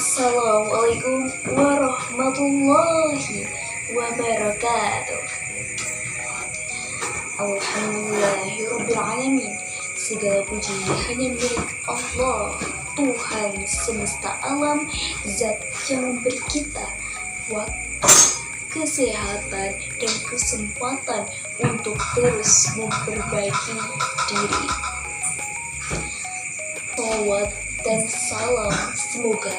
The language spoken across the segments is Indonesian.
Assalamualaikum warahmatullahi wabarakatuh. Alhamdulillahirrabbilalamin. Segala puji hanya milik Allah, Tuhan semesta alam, zat yang memberi kita waktu, kesehatan, dan kesempatan untuk terus memperbaiki diri. Salawat dan salam semoga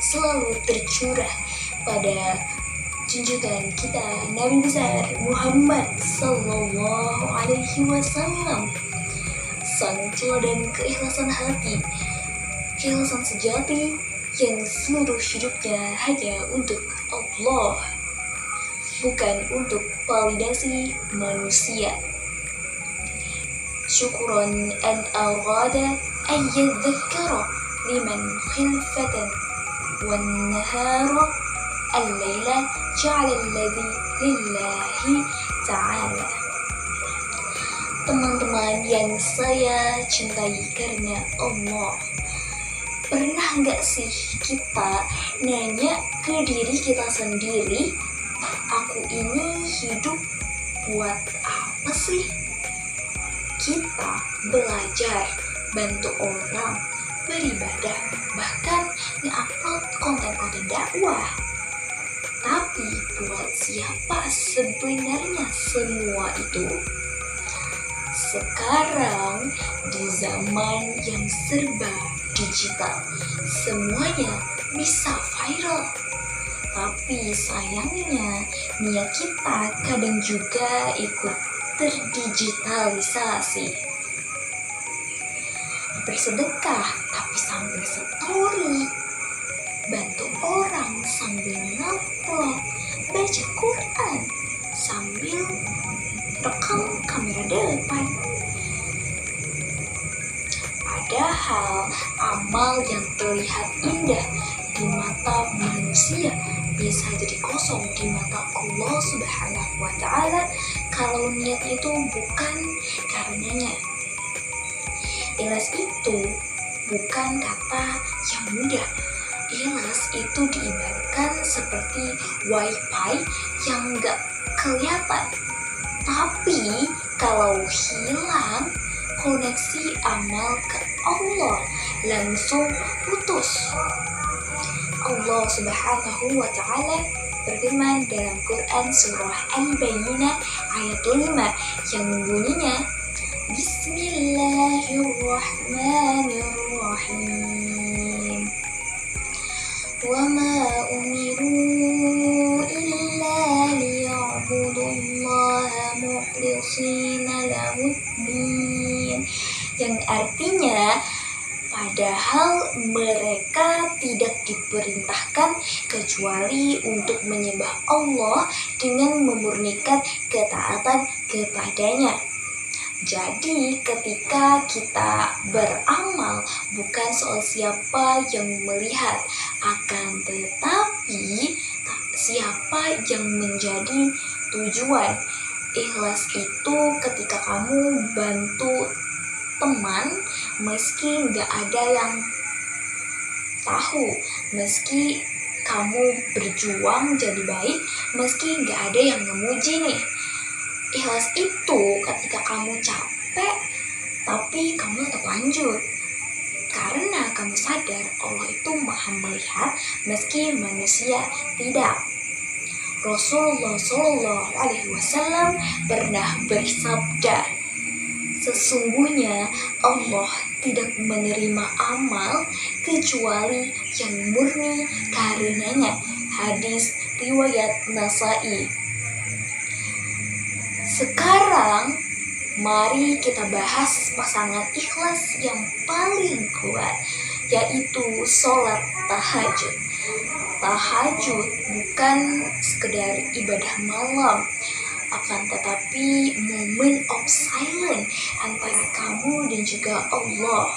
selalu tercurah pada junjungan kita Nabi besar Muhammad Sallallahu Alaihi Wasallam, sang teladan keikhlasan hati, keikhlasan sejati yang seluruh hidupnya hanya untuk Allah, bukan untuk validasi manusia. Syukuran an arada ayyadzakkara liman khilfatan wan nahara al-laila ja'ala alladhi lillahi ta'ala. Teman-teman yang saya cintai karena Allah, pernah nggak sih kita nanya ke diri kita sendiri, aku ini hidup buat apa sih? Kita belajar, bantu orang, beribadah, bahkan nge-upload konten-konten dakwah. Tapi buat siapa sebenarnya semua itu? Sekarang di zaman yang serba digital, semuanya bisa viral. Tapi sayangnya niat kita kadang juga ikut terdigitalisasi. Bersedekah tapi sambil story, bantu orang sambil ngupload, baca Quran sambil rekam kamera depan. Padahal amal yang terlihat indah di mata manusia bisa jadi kosong di mata Allah Subhanahu wa Ta'ala kalau niat itu bukan karenanya. Ikhlas itu bukan kata yang mudah. Ikhlas itu diibaratkan seperti wifi yang gak kelihatan. Tapi kalau hilang koneksi amal ke Allah, langsung putus. Allah Subhanahu wa Ta'ala berfirman dalam Quran surah Al-Bayyinah ayat 5 yang bunyinya, Bismillahirrahmanirrahim. Wa ma umiru illa liya'budullaha mukhlishina lahuddin, yang artinya padahal mereka tidak diperintahkan kecuali untuk menyembah Allah dengan memurnikan ketaatan kepadanya. Jadi ketika kita beramal bukan soal siapa yang melihat, akan tetapi siapa yang menjadi tujuan. Ikhlas itu ketika kamu bantu teman meski gak ada yang tahu, meski kamu berjuang jadi baik, meski gak ada yang memuji nih. Ikhlas itu ketika kamu capek tapi kamu tetap lanjut karena kamu sadar Allah itu maha melihat meski manusia tidak. Rasulullah Shallallahu Alaihi Wasallam pernah bersabda, sesungguhnya Allah tidak menerima amal kecuali yang murni karenanya. Hadis riwayat Nasai. Sekarang mari kita bahas pasangan ikhlas yang paling kuat, yaitu sholat tahajud. Tahajud bukan sekedar ibadah malam, akan tetapi moment of silence antara kamu dan juga Allah.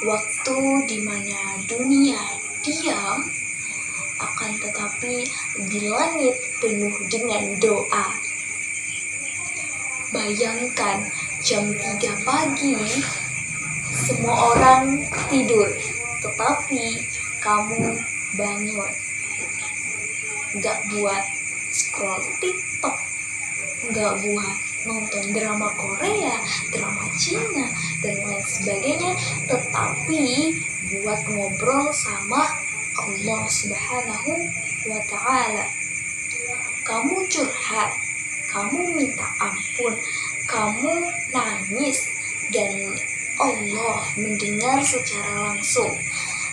Waktu di mana dunia diam, akan tetapi di langit penuh dengan doa. Bayangkan jam 3 pagi semua orang tidur, tetapi kamu bangun. Gak buat scroll TikTok, gak buat nonton drama Korea, drama Cina, dan lain sebagainya, tetapi buat ngobrol sama Allah Subhanahu wa Ta'ala. Kamu curhat, kamu minta ampun, kamu nangis, dan Allah mendengar secara langsung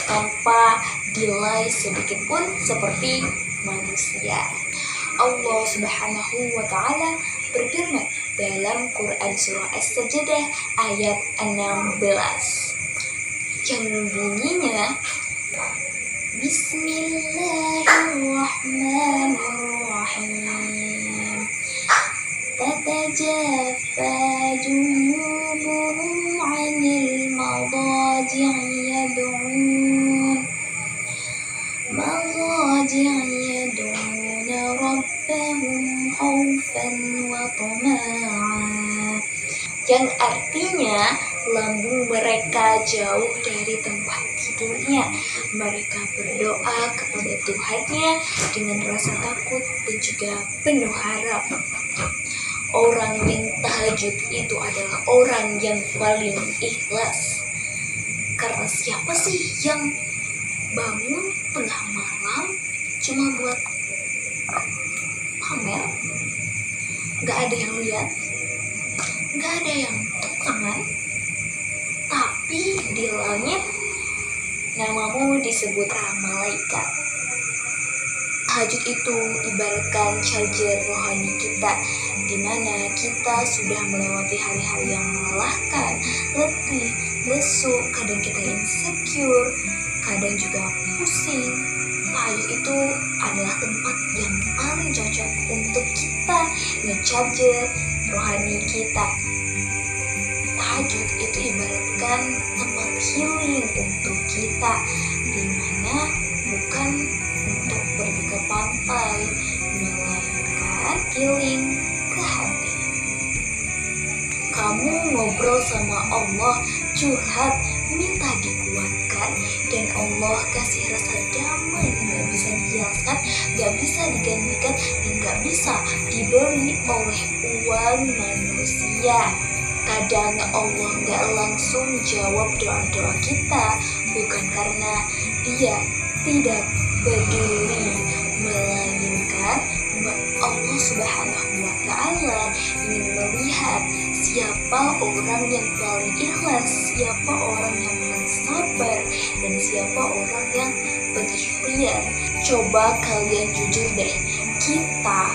tanpa delay sedikit pun seperti manusia. Allah Subhanahu wa Ta'ala berfirman dalam Quran surah As-Sajdah ayat 16 yang bunyinya Bismillahirrahmanirrahim. Tatajaffa junubuhum 'anil madaji'i yad'un rabbahum khaufan wa tama'a, yang artinya lambung mereka jauh dari tempat tidurnya. Mereka berdoa kepada Tuhannya dengan rasa takut dan juga penuh harap. Orang yang tahajud itu adalah orang yang paling ikhlas. Karena siapa sih yang bangun tengah malam cuma buat pamer? Gak ada yang lihat, gak ada yang tepuk tangan, tapi di langit namamu disebut malaikat. Tahajud itu ibaratkan charger rohani kita, di mana kita sudah melewati hari-hari yang melelahkan, letih, lesu, kadang kita insecure, kadang juga pusing. Tahajud itu adalah tempat yang paling cocok untuk kita nge-charger rohani kita. Tahajud itu ibaratkan tempat healing untuk kita, di mana bukan untuk pergi ke pantai, melainkan healing ke hati. Kamu ngobrol sama Allah, curhat, minta dikuatkan, dan Allah kasih rasa damai yang gak bisa dijelaskan, gak bisa digantikan, dan gak bisa dibeli oleh uang manusia. Kadang Allah gak langsung jawab doa-doa kita, bukan karena Dia tidak peduli, melainkan Allah Subhanahu wa Ta'ala ingin melihat siapa orang yang paling ikhlas, siapa orang yang paling sabar, dan siapa orang yang berikhtiar. Coba kalian jujur deh, kita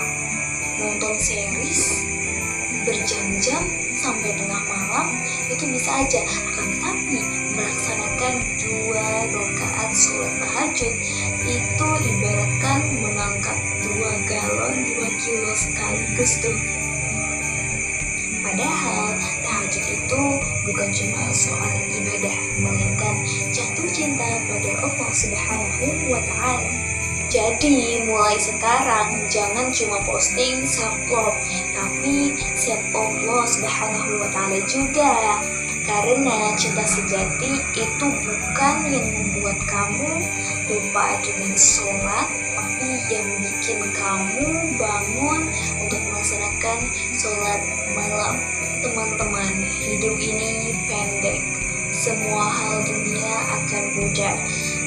nonton series berjam-jam sampai tengah malam itu bisa aja, akan tetapi melaksanakan 2 rakaat sholat tahajud itu ibaratkan mengangkat 2 galon 2 kilo sekaligus tuh. Padahal tahajud itu bukan cuma soal ibadah, melainkan jatuh cinta pada Allah Subhanahu wa Ta'ala. Jadi mulai sekarang jangan cuma posting self-love, tapi self Allah Subhanahu wa Ta'ala juga. Karena cinta sejati itu bukan yang membuat kamu lupa dengan sholat, tapi yang bikin kamu bangun untuk melaksanakan sholat malam. Teman-teman, hidup ini pendek. Semua hal dunia akan pudar.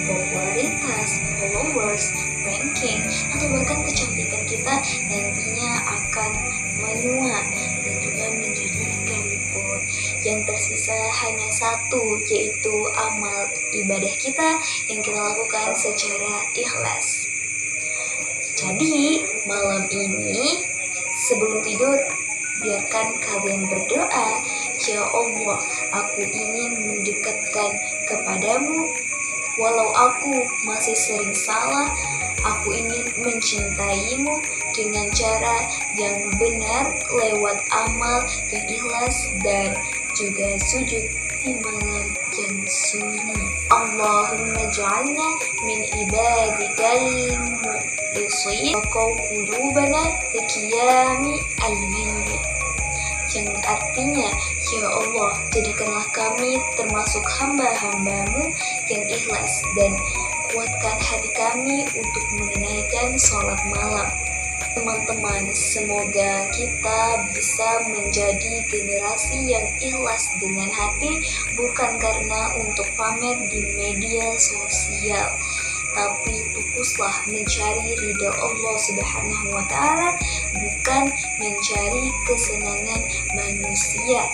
Popularitas, followers, ranking, atau bahkan kecantikan kita nantinya akan menua dan juga menjadi keriput. Yang tersisa hanya satu, yaitu amal ibadah kita yang kita lakukan secara ikhlas. Jadi malam ini sebelum tidur, biarkan kalian berdoa, ya Allah, aku ingin mendekatkan kepadamu. Walau aku masih sering salah, aku ingin mencintaimu dengan cara yang benar lewat amal yang ikhlas dan juga sujud di malam yang sunyi. Allahumma ja'alna min ibadikal mukhlisin wa qulubana liqiyami al-layl. Yang artinya, ya Allah, jadikanlah kami termasuk hamba-hambamu yang ikhlas dan kuatkan hati kami untuk menunaikan sholat malam. Teman-teman, semoga kita bisa menjadi generasi yang ikhlas dengan hati, bukan karena untuk pamer di media sosial, tapi fokuslah mencari ridha Allah Subhanahu wa Ta'ala, bukan mencari kesenangan manusia.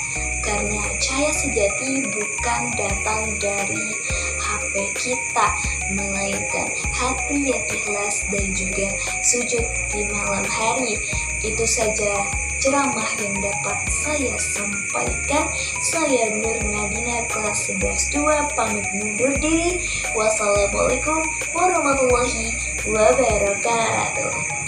Karena cahaya sejati bukan datang dari HP kita, melainkan hati yang ikhlas dan juga sujud di malam hari. Itu saja ceramah yang dapat saya sampaikan. Saya Nur Nadina kelas 11-2 pamit mundur diri. Wassalamualaikum warahmatullahi wabarakatuh.